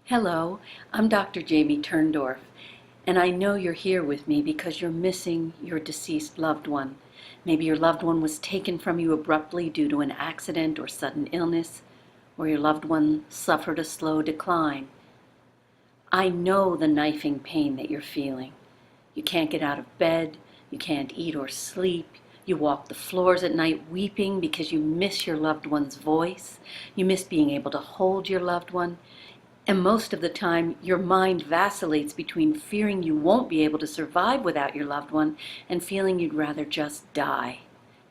Hello, I'm Dr. Jamie Turndorf, and I know you're here with me because you're missing your deceased loved one. Maybe your loved one was taken from you abruptly due to an accident or sudden illness, or your loved one suffered a slow decline. I know the knifing pain that you're feeling. You can't get out of bed, you can't eat or sleep, you walk the floors at night weeping because you miss your loved one's voice, you miss being able to hold your loved one. And most of the time, your mind vacillates between fearing you won't be able to survive without your loved one and feeling you'd rather just die.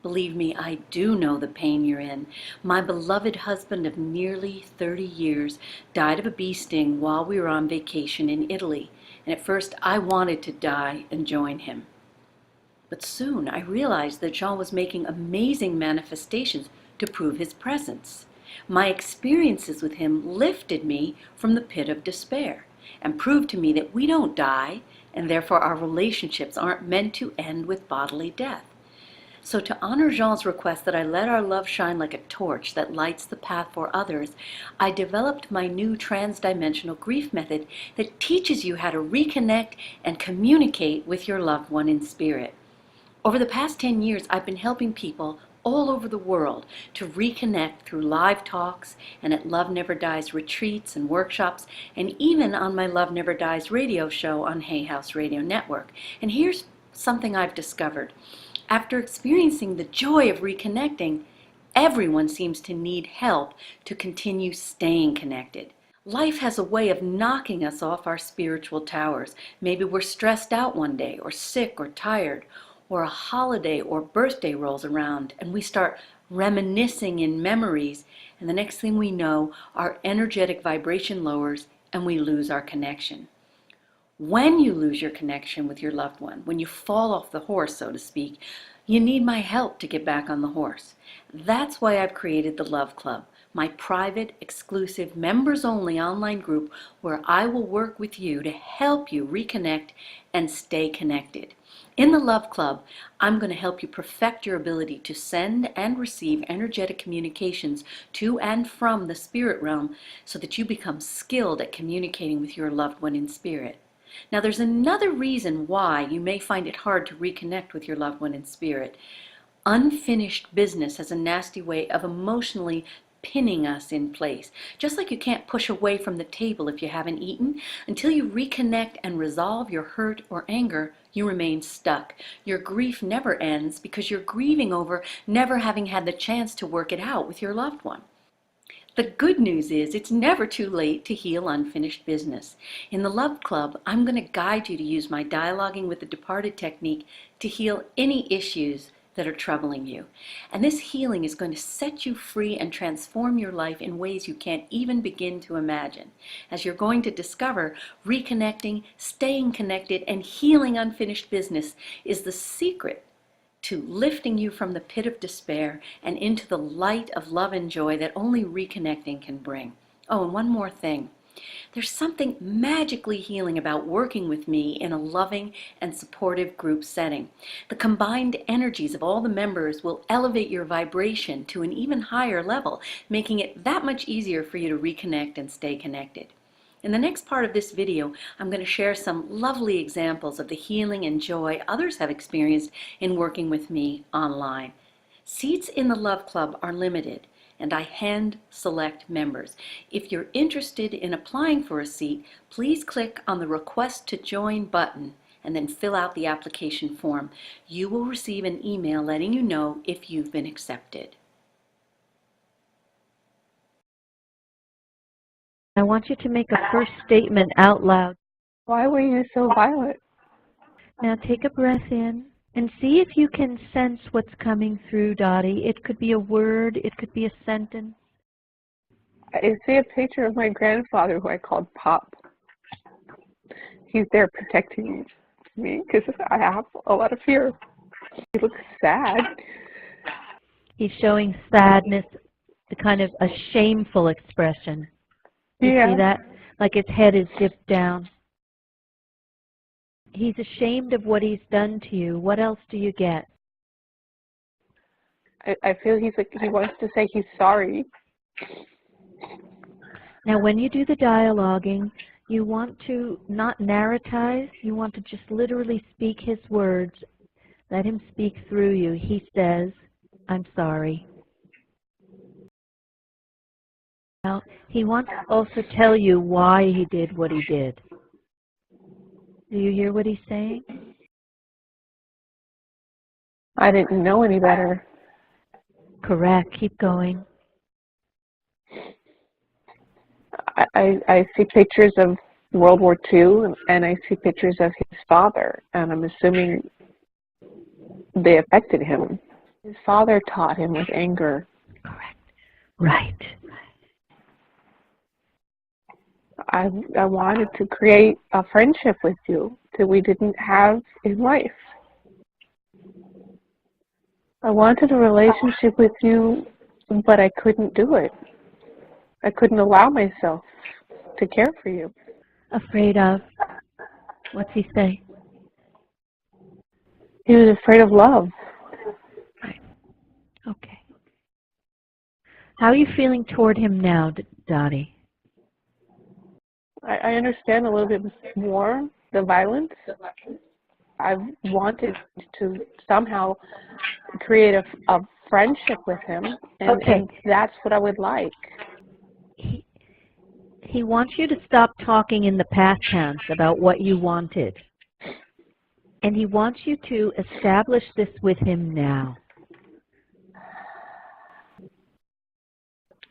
Believe me, I do know the pain you're in. My beloved husband of nearly 30 years died of a bee sting while we were on vacation in Italy, and at first I wanted to die and join him. But soon I realized that Jean was making amazing manifestations to prove his presence. My experiences with him lifted me from the pit of despair and proved to me that we don't die, and therefore our relationships aren't meant to end with bodily death. So to honor Jean's request that I let our love shine like a torch that lights the path for others, I developed my new transdimensional grief method that teaches you how to reconnect and communicate with your loved one in spirit. Over the past 10 years, I've been helping people all over the world to reconnect through live talks and at Love Never Dies retreats and workshops, and even on my Love Never Dies radio show on Hay House Radio Network. And here's something I've discovered. After experiencing the joy of reconnecting, everyone seems to need help to continue staying connected. Life has a way of knocking us off our spiritual towers. Maybe we're stressed out one day, or sick, or tired, or a holiday or birthday rolls around and we start reminiscing in memories, and the next thing we know, our energetic vibration lowers and we lose our connection. When you lose your connection with your loved one, when you fall off the horse, so to speak, you need my help to get back on the horse. That's why I've created the Love Club, my private, exclusive, members-only online group where I will work with you to help you reconnect and stay connected. In the Love Club, I'm going to help you perfect your ability to send and receive energetic communications to and from the spirit realm so that you become skilled at communicating with your loved one in spirit. Now, there's another reason why you may find it hard to reconnect with your loved one in spirit. Unfinished business has a nasty way of emotionally pinning us in place. Just like you can't push away from the table if you haven't eaten, until you reconnect and resolve your hurt or anger, you remain stuck. Your grief never ends because you're grieving over never having had the chance to work it out with your loved one. The good news is it's never too late to heal unfinished business. In the Love Club, I'm going to guide you to use my dialoguing with the departed technique to heal any issues that are troubling you. And this healing is going to set you free and transform your life in ways you can't even begin to imagine. As you're going to discover, reconnecting, staying connected, and healing unfinished business is the secret to lifting you from the pit of despair and into the light of love and joy that only reconnecting can bring. Oh, and one more thing. There's something magically healing about working with me in a loving and supportive group setting. The combined energies of all the members will elevate your vibration to an even higher level, making it that much easier for you to reconnect and stay connected. In the next part of this video, I'm going to share some lovely examples of the healing and joy others have experienced in working with me online. Seats in the Love Club are limited, and I hand select members. If you're interested in applying for a seat, please click on the Request to Join button and then fill out the application form. You will receive an email letting you know if you've been accepted. I want you to make a first statement out loud. Why were you so violent? Now take a breath in and see if you can sense what's coming through, Dottie. It could be a word, it could be a sentence. I see a picture of my grandfather who I called Pop. He's there protecting me because I have a lot of fear. He looks sad. He's showing sadness, the kind of a shameful expression. You see that? Like his head is dipped down. He's ashamed of what he's done to you. What else do you get? I feel he wants to say he's sorry. Now, when you do the dialoguing, you want to not narratize. You want to just literally speak his words. Let him speak through you. He says, I'm sorry. Now, he wants to also tell you why he did what he did. Do you hear what he's saying? I didn't know any better. Correct. Keep going. I see pictures of World War II, and I see pictures of his father, and I'm assuming they affected him. His father taught him with anger. Correct. Right. I wanted to create a friendship with you that we didn't have in life. I wanted a relationship with you, but I couldn't do it. I couldn't allow myself to care for you. Afraid of? What's he say? He was afraid of love. Right. Okay. How are you feeling toward him now, Dottie? I understand a little bit more the violence. I wanted to somehow create a friendship with him, and that's what I would like. He wants you to stop talking in the past tense about what you wanted. And he wants you to establish this with him now.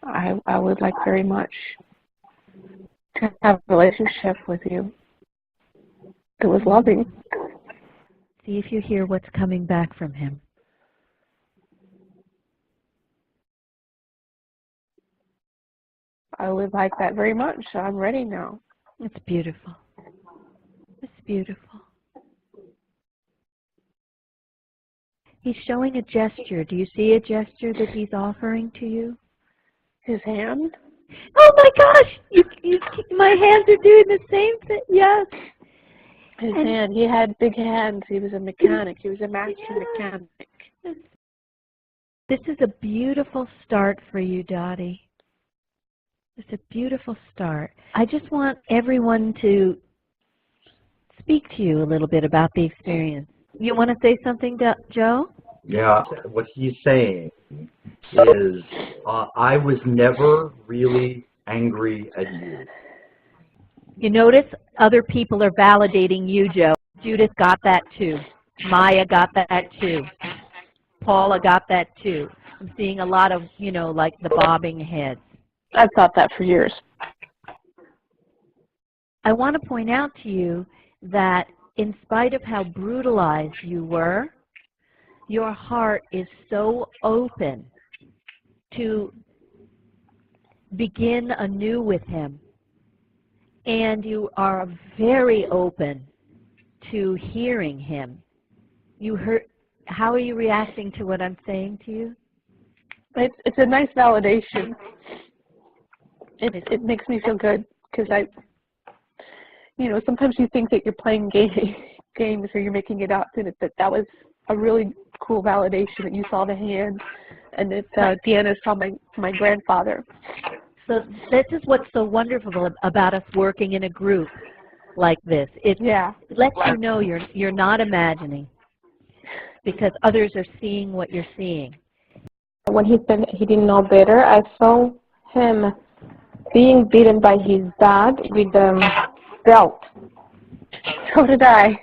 I would like very much to have a relationship with you that was loving. See if you hear what's coming back from him. I would like that very much. I'm ready now. It's beautiful. It's beautiful. He's showing a gesture. Do you see a gesture that he's offering to you? His hand? Oh my gosh! My hands are doing the same thing. Yes. His hand. He had big hands. He was a mechanic. He was a master mechanic. This is a beautiful start for you, Dottie. It's a beautiful start. I just want everyone to speak to you a little bit about the experience. You want to say something, Joe? Yeah, what he's saying is, I was never really angry at you. You notice other people are validating you, Joe. Judith got that too. Maya got that too. Paula got that too. I'm seeing a lot of, like the bobbing heads. I've thought that for years. I want to point out to you that in spite of how brutalized you were, your heart is so open to begin anew with him. And you are very open to hearing him. How are you reacting to what I'm saying to you? It's a nice validation. It makes me feel good because sometimes you think that you're playing games or you're making it up, and that was a really cool validation that you saw the hand and that Deanna saw my grandfather. So this is what's so wonderful about us working in a group like this. It lets you know you're not imagining, because others are seeing what you're seeing. When he said he didn't know better, I saw him being beaten by his dad with a belt. So did I.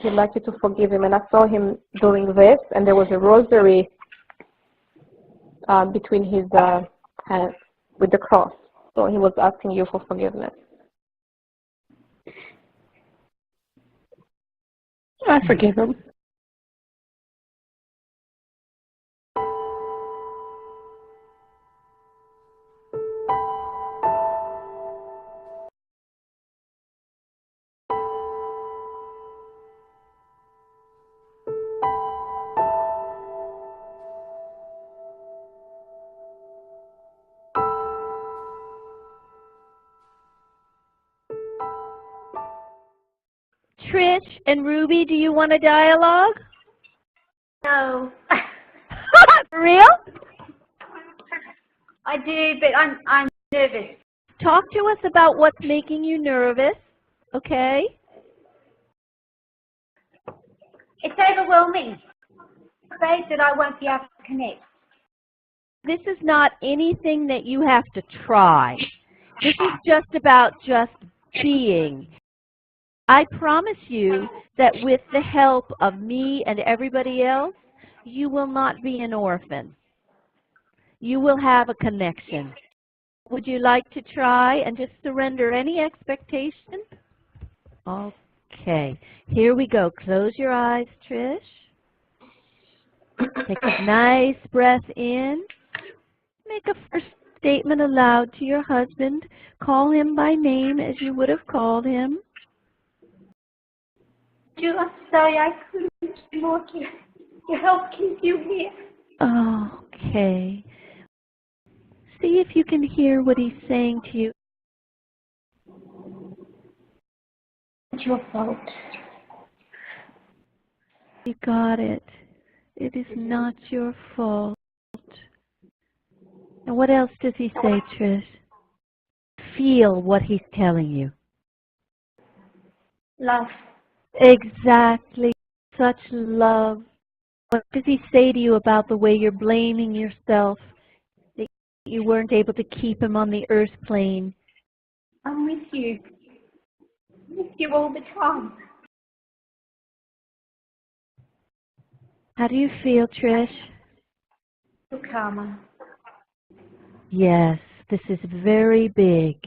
He'd like you to forgive him, and I saw him doing this, and there was a rosary between his hands with the cross. So he was asking you for forgiveness. I forgive him. Trish and Ruby, do you want a dialogue? No. For real? I do, but I'm nervous. Talk to us about what's making you nervous, okay? It's overwhelming. I'm afraid that I won't be able to connect. This is not anything that you have to try. This is just about just being. I promise you that with the help of me and everybody else, you will not be an orphan. You will have a connection. Would you like to try and just surrender any expectation? Okay, here we go. Close your eyes, Trish. Take a nice breath in. Make a first statement aloud to your husband. Call him by name as you would have called him. I'm sorry I couldn't do more to help keep you here. Okay. See if you can hear what he's saying to you. It's your fault. You got it. It is not your fault. And what else does he say, Trish? Feel what he's telling you. Love. Exactly. Such love. What does he say to you about the way you're blaming yourself, that you weren't able to keep him on the earth plane? I'm with you. I'm with you all the time. How do you feel, Trish? Feel calmer. Yes, this is very big.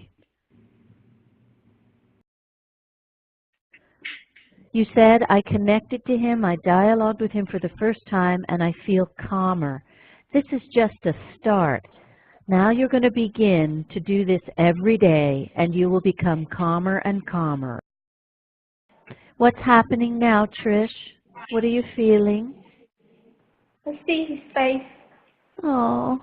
You said, I connected to him, I dialogued with him for the first time, and I feel calmer. This is just a start. Now you're going to begin to do this every day, and you will become calmer and calmer. What's happening now, Trish? What are you feeling? I see his face. Oh.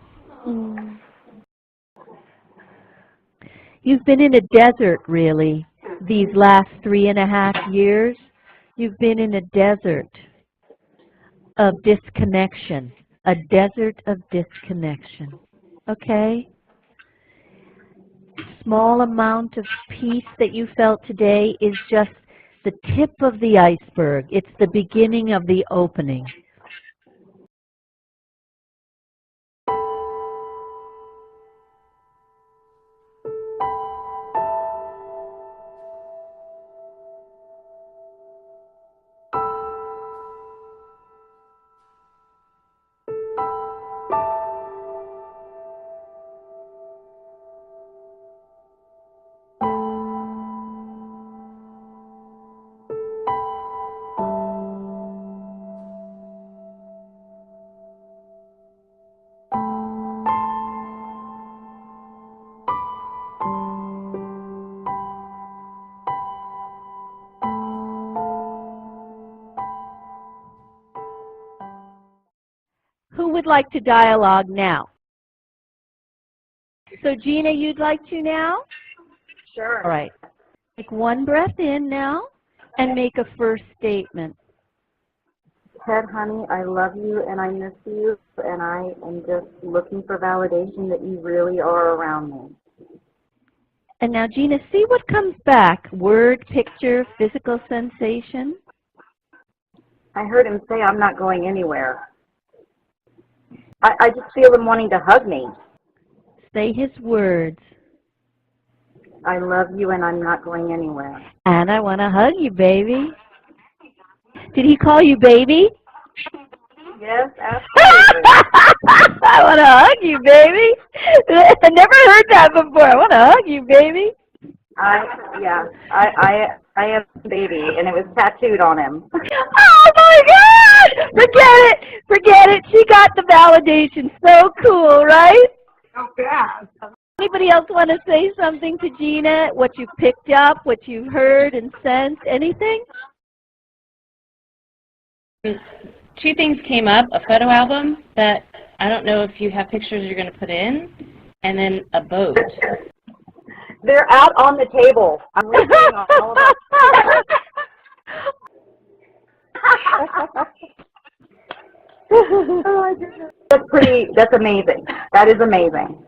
You've been in a desert, really, these last 3.5 years. You've been in a desert of disconnection, a desert of disconnection, okay? Small amount of peace that you felt today is just the tip of the iceberg. It's the beginning of the opening. Who would like to dialogue now? So Gina, you'd like to now? Sure. All right. Take one breath in now and make a first statement. Ted, honey, I love you and I miss you, and I am just looking for validation that you really are around me. And now, Gina, see what comes back. Word, picture, physical sensation. I heard him say I'm not going anywhere. I just feel him wanting to hug me. Say his words. I love you and I'm not going anywhere. And I want to hug you, baby. Did he call you baby? Yes, absolutely. I want to hug you, baby. I never heard that before. I want to hug you, baby. I am baby, and it was tattooed on him. Oh my God! Forget it. She got the validation. So cool, right? Oh, yeah. Anybody else want to say something to Gina? What you picked up, what you heard and sensed, anything? Two things came up, a photo album that I don't know if you have pictures you're going to put in, and then a boat. They're out on the table. I'm looking on all of them. That's amazing. That is amazing.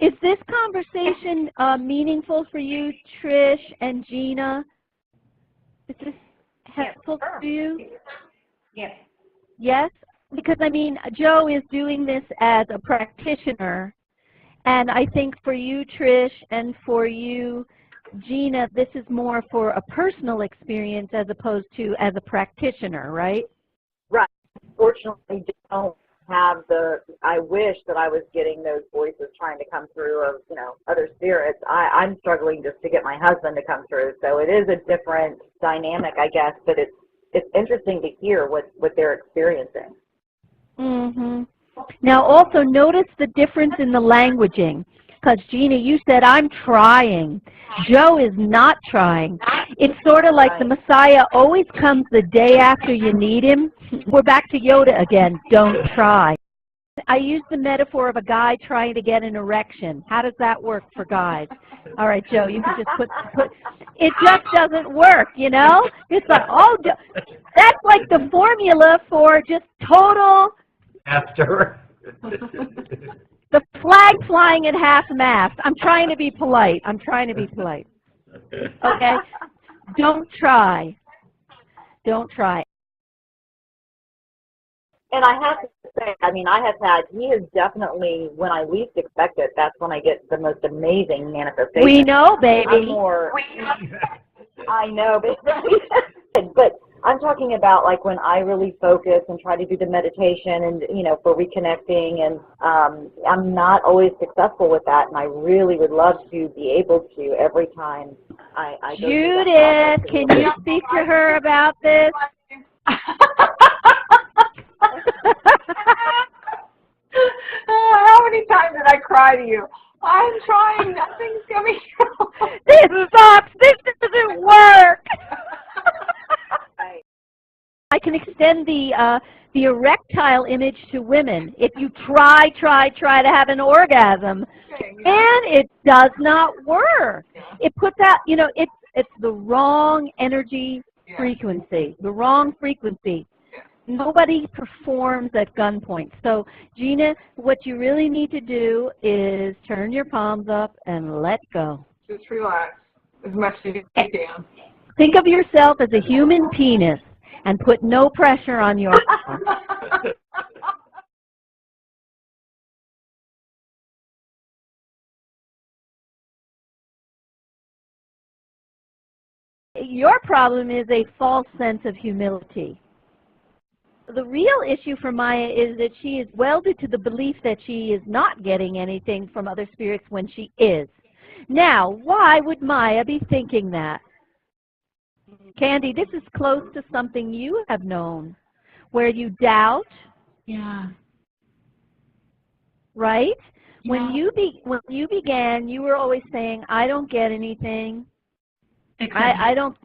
Is this conversation meaningful for you, Trish and Gina? Is this helpful to you? Yes. Yes? Because, I mean, Joe is doing this as a practitioner, and I think for you, Trish, and for you, Gina, this is more for a personal experience as opposed to as a practitioner, right? Right. Fortunately, don't have I wish that I was getting those voices trying to come through of, other spirits. I'm struggling just to get my husband to come through. So it is a different dynamic, I guess, but it's interesting to hear what they're experiencing. Mm-hmm. Now also notice the difference in the languaging. Because, Gina, you said, I'm trying. Joe is not trying. It's sort of like the Messiah always comes the day after you need him. We're back to Yoda again. Don't try. I used the metaphor of a guy trying to get an erection. How does that work for guys? All right, Joe, you can just put it just doesn't work, It's like, that's like the formula for just total... After. The flag flying at half-mast. I'm trying to be polite. Okay? Don't try. Don't try. And I have to say, he is definitely, when I least expect it, that's when I get the most amazing manifestation. We know, baby. I know, baby. But I'm talking about like when I really focus and try to do the meditation and, for reconnecting, and I'm not always successful with that, and I really would love to be able to every time I go through that process. Can you speak to her about this? How many times did I cry to you? I'm trying, nothing's coming through. This sucks. This doesn't work. I can extend the erectile image to women. If you try to have an orgasm, and it does not work. It puts out, it's the wrong energy frequency, the wrong frequency. Nobody performs at gunpoint. So, Gina, what you really need to do is turn your palms up and let go. Just relax as much as you can. Think of yourself as a human penis and put no pressure on your arm. Your problem is a false sense of humility. The real issue for Maya is that she is welded to the belief that she is not getting anything from other spirits when she is. Now, why would Maya be thinking that? Candy, this is close to something you have known, where you doubt. Yeah. Right? Yeah. When you began, you were always saying, I don't get anything. I don't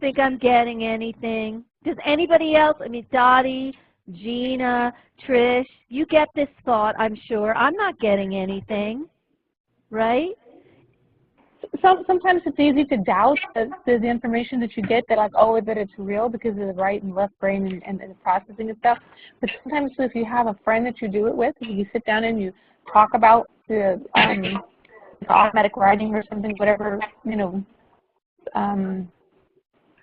think I'm getting anything. Does anybody else, Dottie, Gina, Trish, you get this thought, I'm sure. I'm not getting anything. Right? Sometimes it's easy to doubt the information that you get, that it's real because of the right and left brain and the processing and stuff. But sometimes if you have a friend that you do it with, if you sit down and you talk about the automatic writing or something, whatever,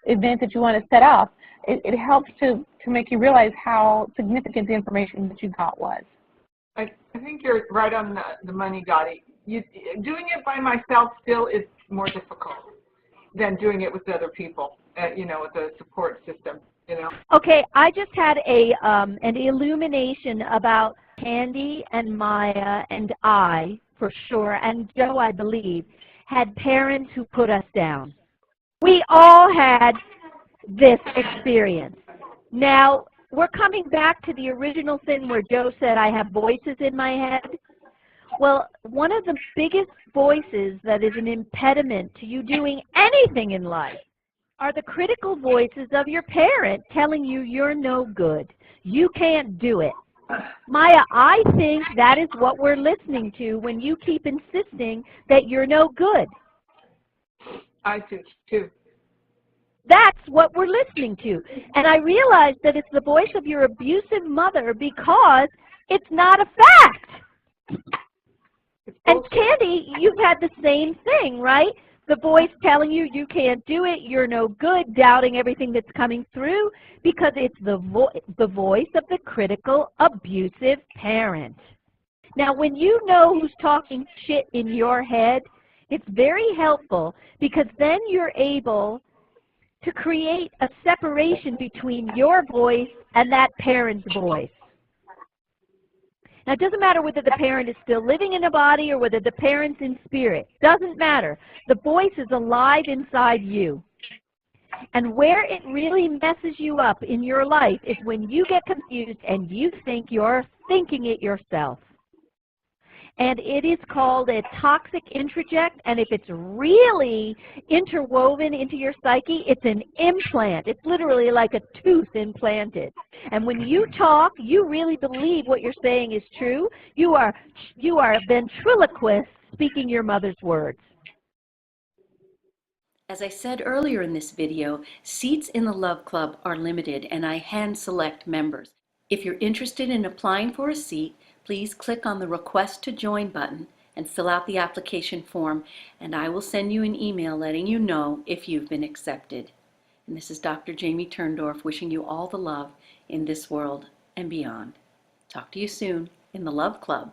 event that you want to set up, it helps to make you realize how significant the information that you got was. I think you're right on the money, Dottie. Doing it by myself still is more difficult than doing it with other people, with a support system, Okay, I just had an illumination about Candy and Maya and I, for sure, and Joe, I believe, had parents who put us down. We all had this experience. Now, we're coming back to the original thing where Joe said, I have voices in my head. Well, one of the biggest voices that is an impediment to you doing anything in life are the critical voices of your parent telling you you're no good. You can't do it. Maya, I think that is what we're listening to when you keep insisting that you're no good. I do, too. That's what we're listening to. And I realize that it's the voice of your abusive mother because it's not a fact. And Candy, you've had the same thing, right? The voice telling you you can't do it, you're no good, doubting everything that's coming through, because it's the voice of the critical, abusive parent. Now, when you know who's talking shit in your head, it's very helpful, because then you're able to create a separation between your voice and that parent's voice. Now, it doesn't matter whether the parent is still living in a body or whether the parent's in spirit. Doesn't matter. The voice is alive inside you. And where it really messes you up in your life is when you get confused and you think you're thinking it yourself. And it is called a toxic introject, and if it's really interwoven into your psyche, it's an implant. It's literally like a tooth implanted. And when you talk, you really believe what you're saying is true. You are a ventriloquist speaking your mother's words. As I said earlier in this video, seats in the Love Club are limited and I hand select members. If you're interested in applying for a seat, please click on the Request to Join button and fill out the application form, and I will send you an email letting you know if you've been accepted. And this is Dr. Jamie Turndorf wishing you all the love in this world and beyond. Talk to you soon in the Love Club.